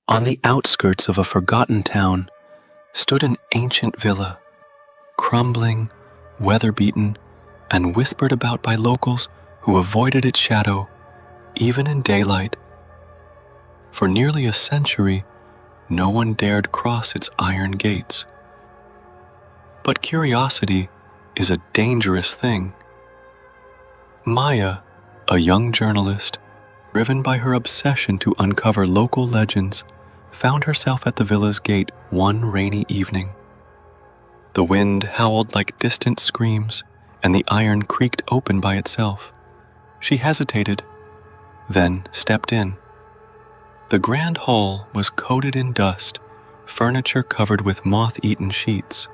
On the outskirts of a forgotten town stood an ancient villa, crumbling, weather-beaten, and whispered about by locals who avoided its shadow, even in daylight. For nearly a century, no one dared cross its iron gates. But curiosity is a dangerous thing. Maya, a young journalist, driven by her obsession to uncover local legends, found herself at the villa's gate one rainy evening. The wind howled like distant screams, and the iron creaked open by itself. She hesitated, then stepped in. The grand hall was coated in dust, furniture covered with moth-eaten sheets.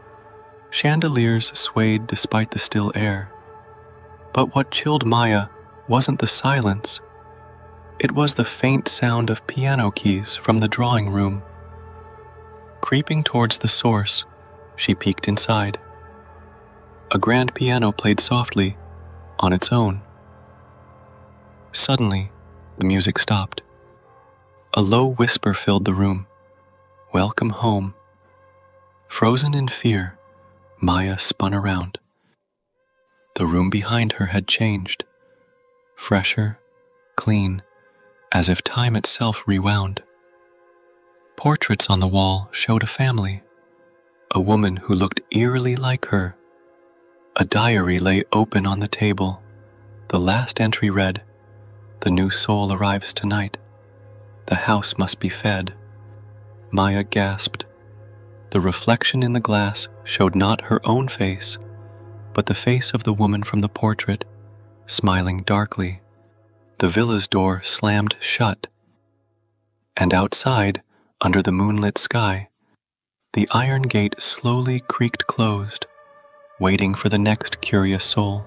Chandeliers swayed despite the still air. But what chilled Maya wasn't the silence. It was the faint sound of piano keys from the drawing room. Creeping towards the source, she peeked inside. A grand piano played softly, on its own. Suddenly, the music stopped. A low whisper filled the room. "Welcome home." Frozen in fear, Maya spun around. The room behind her had changed. Fresher, clean, as if time itself rewound. Portraits on the wall showed a family, a woman who looked eerily like her. A diary lay open on the table. The last entry read, "The new soul arrives tonight. The house must be fed." Maya gasped. The reflection in the glass showed not her own face, but the face of the woman from the portrait, smiling darkly. The villa's door slammed shut, and outside, under the moonlit sky, the iron gate slowly creaked closed, waiting for the next curious soul.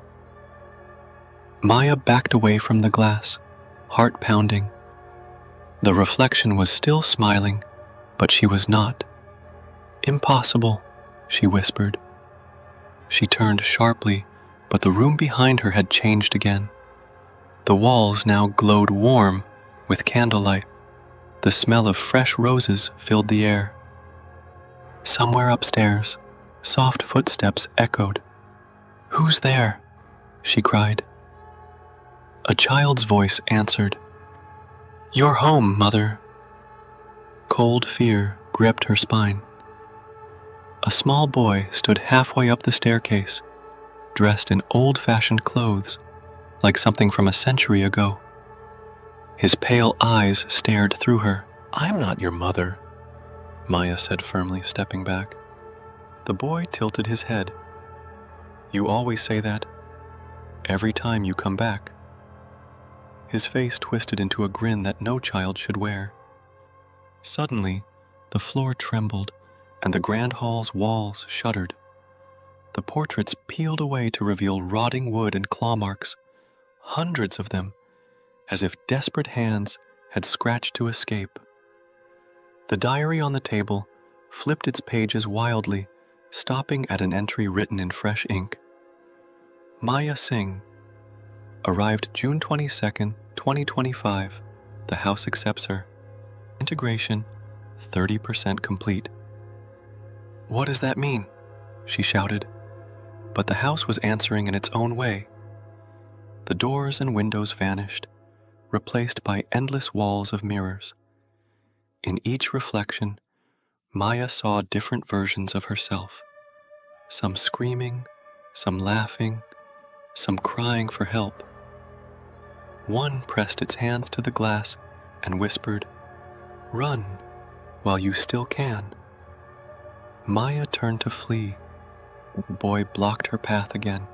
Maya backed away from the glass, heart pounding. The reflection was still smiling, but she was not. "Impossible," she whispered. She turned sharply, but the room behind her had changed again. The walls now glowed warm with candlelight. The smell of fresh roses filled the air. Somewhere upstairs, soft footsteps echoed. "Who's there?" she cried. A child's voice answered. "You're home, Mother." Cold fear gripped her spine. A small boy stood halfway up the staircase, dressed in old-fashioned clothes, like something from a century ago. His pale eyes stared through her. "I'm not your mother," Maya said firmly, stepping back. The boy tilted his head. "You always say that, every time you come back." His face twisted into a grin that no child should wear. Suddenly, the floor trembled, and the grand hall's walls shuddered. The portraits peeled away to reveal rotting wood and claw marks, hundreds of them, as if desperate hands had scratched to escape. The diary on the table flipped its pages wildly, stopping at an entry written in fresh ink. Maya Singh, arrived June 22nd, 2025. The house accepts her. Integration 30% complete. "What does that mean?" she shouted. But the house was answering in its own way. The doors and windows vanished, replaced by endless walls of mirrors. In each reflection, Maya saw different versions of herself, some screaming, some laughing, some crying for help. One pressed its hands to the glass and whispered, "Run while you still can." Maya turned to flee. The boy blocked her path again.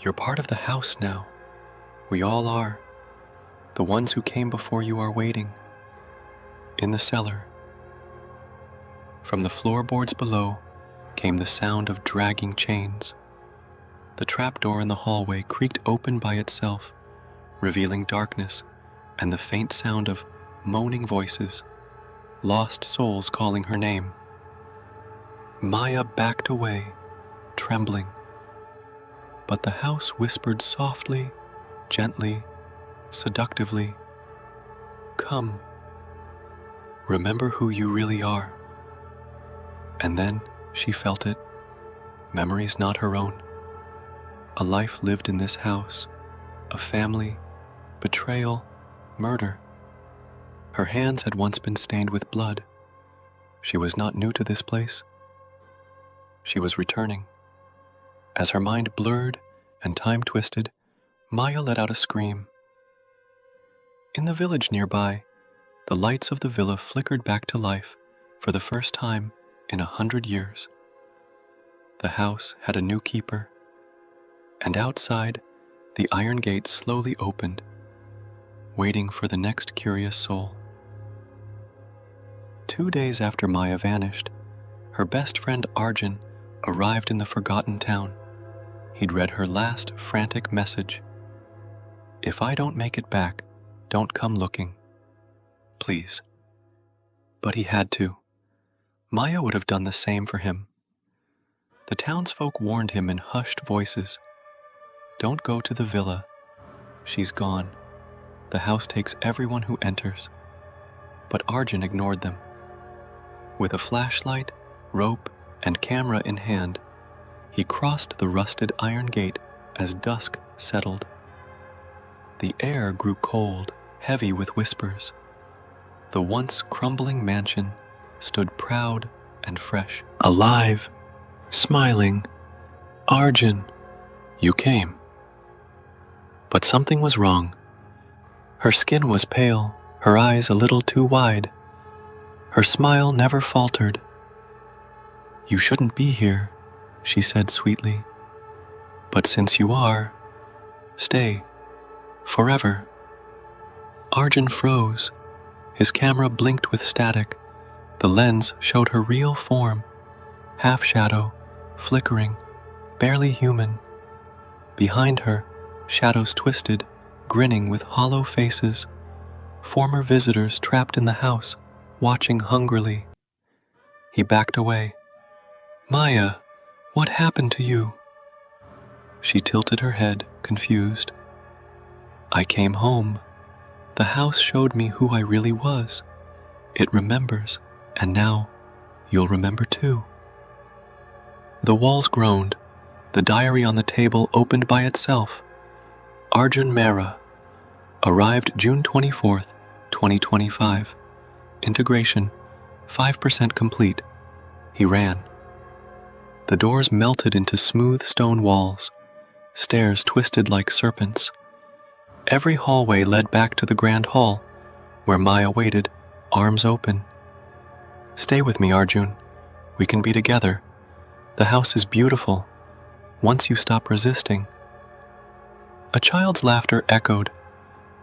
"You're part of the house now. We all are. The ones who came before you are waiting. In the cellar." From the floorboards below came the sound of dragging chains. The trapdoor in the hallway creaked open by itself, revealing darkness and the faint sound of moaning voices, lost souls calling her name. Maya backed away, trembling. But the house whispered softly, gently, seductively, "Come, Remember who you really are. And then she felt it. Memories not her own. A life lived in this house. A family, betrayal, murder. Her hands had once been stained with blood. She was not new to this place. She was returning. As her mind blurred and time twisted, Maya let out a scream. In the village nearby, the lights of the villa flickered back to life for the first time in 100 years. The house had a new keeper, and outside, the iron gate slowly opened, waiting for the next curious soul. 2 days after Maya vanished, her best friend Arjun arrived in the forgotten town. He'd read her last frantic message. "If I don't make it back, don't come looking. Please." But he had to. Maya would have done the same for him. The townsfolk warned him in hushed voices. "Don't go to the villa. She's gone. The house takes everyone who enters." But Arjun ignored them. With a flashlight, rope, and camera in hand, he crossed the rusted iron gate as dusk settled. The air grew cold, heavy with whispers. The once crumbling mansion stood proud and fresh. Alive, smiling. "Arjun, you came." But something was wrong. Her skin was pale, her eyes a little too wide. Her smile never faltered. "You shouldn't be here," she said sweetly. "But since you are, stay, forever." Arjun froze. His camera blinked with static. The lens showed her real form, half shadow, flickering, barely human. Behind her, shadows twisted, grinning with hollow faces, former visitors trapped in the house, watching hungrily. He backed away. "Maya, what happened to you?" She tilted her head, confused. "I came home. The house showed me who I really was. It remembers, and now you'll remember too." The walls groaned. The diary on the table opened by itself. Arjun Mehra, arrived June 24th, 2025. Integration, 5% complete. He ran. The doors melted into smooth stone walls. Stairs twisted like serpents. Every hallway led back to the grand hall, where Maya waited, arms open. "Stay with me, Arjun. We can be together. The house is beautiful, once you stop resisting." A child's laughter echoed.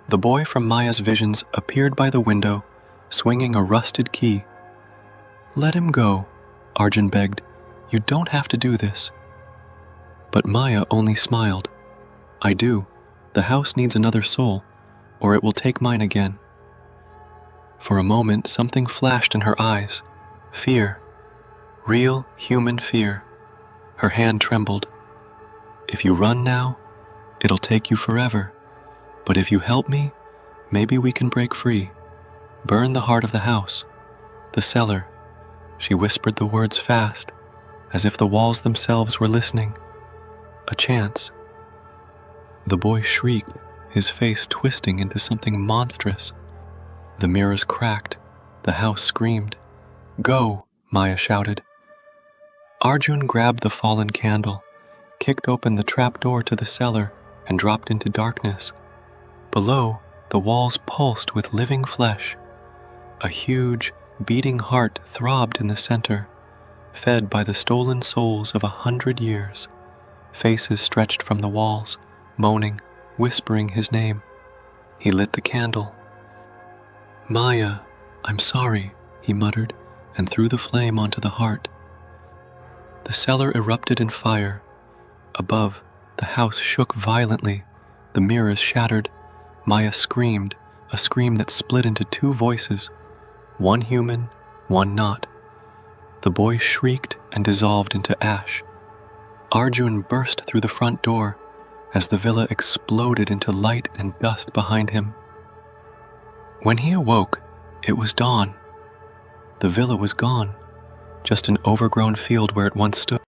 The boy from Maya's visions appeared by the window, swinging a rusted key. "Let him go," Arjun begged. "You don't have to do this." But Maya only smiled. "I do. The house needs another soul, or it will take mine again." For a moment, something flashed in her eyes. Fear. Real human fear. Her hand trembled. "If you run now, it'll take you forever. But if you help me, maybe we can break free. Burn the heart of the house, the cellar." She whispered the words fast, as if the walls themselves were listening. "A chance." The boy shrieked, his face twisting into something monstrous. The mirrors cracked. The house screamed. "Go," Maya shouted. Arjun grabbed the fallen candle, kicked open the trapdoor to the cellar, and dropped into darkness. Below, the walls pulsed with living flesh. A huge, beating heart throbbed in the center, fed by the stolen souls of 100 years. Faces stretched from the walls, moaning, whispering his name. He lit the candle. "Maya, I'm sorry," he muttered, and threw the flame onto the heart. The cellar erupted in fire. Above, the house shook violently. The mirrors shattered. Maya screamed, a scream that split into two voices, one human, one not. The boy shrieked and dissolved into ash. Arjun burst through the front door as the villa exploded into light and dust behind him. When he awoke, it was dawn. The villa was gone, just an overgrown field where it once stood.